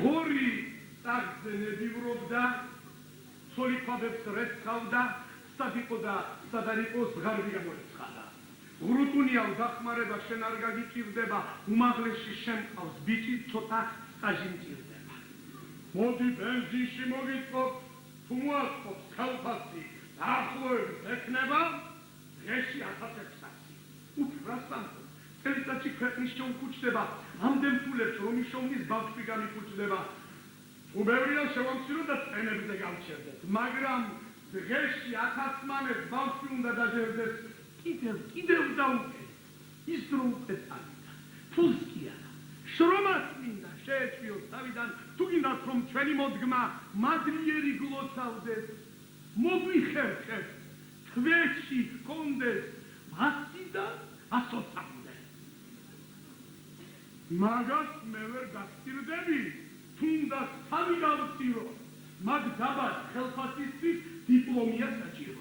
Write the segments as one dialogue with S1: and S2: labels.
S1: ღორი ტახტზე ნებივრობდა, ცოლიქაბებს რეცხავდა, სად იყო და სად არ იყო ზღარბი გამოეცხადა. ღრუტუნიავ დახმარება შენ არ გაგიჭირდება, უმაღლესში შემყავს ბიჭი ცოტა სტაჟი მჭირდება. მოდი ბენზინში მოგიწყობ, თუ მოაწყობს ხელფასი, დაახლოებით ექნება დღეში 1600. უფრასამხო, წელიწადში ქვეყნის შეუკუჩდება, ამდენ ფულებს რომ შოვნის ბავშვი გამიკუჩდება. თუ ბევრია შევამცირო და წენებზე გავჩერდეთ, მაგრამ დღეში 1000 მამებს ბავშვი უნდა დაჟერდეს. კიდევ დაუკე, ის დრო უკვე წავიდა, ფულს კი არა, შრომაც მინდა შეეჩვიოთ თავიდან, თუ გინდათ რომ ჩვენი მოდგმა მადლიერი გლოცავდეს, მოგვიხერხეთ, თვეში ჰქონდეს 100-დან 120-მდე. მაგას მე ვერ გასწირდები, თუნდაც თავი გავწირო, მაგ დაბალ ხელფასისთვის დიპლომია საჭირო.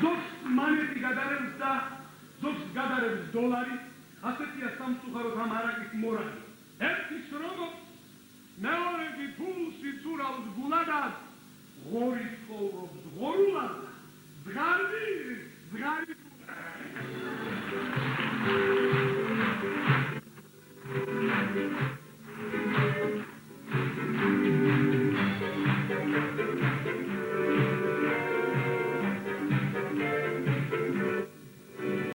S1: ზოგს მანეთი გადარევს და ზოგს გადარევს დოლარი, ასეთია სამწუხაროდ ამ არაკის მორალი. ერთი შრომობს, მეორედი ფულს იცურავს გულადად, ღორი ცხოვრობს ღორულად, ზღარი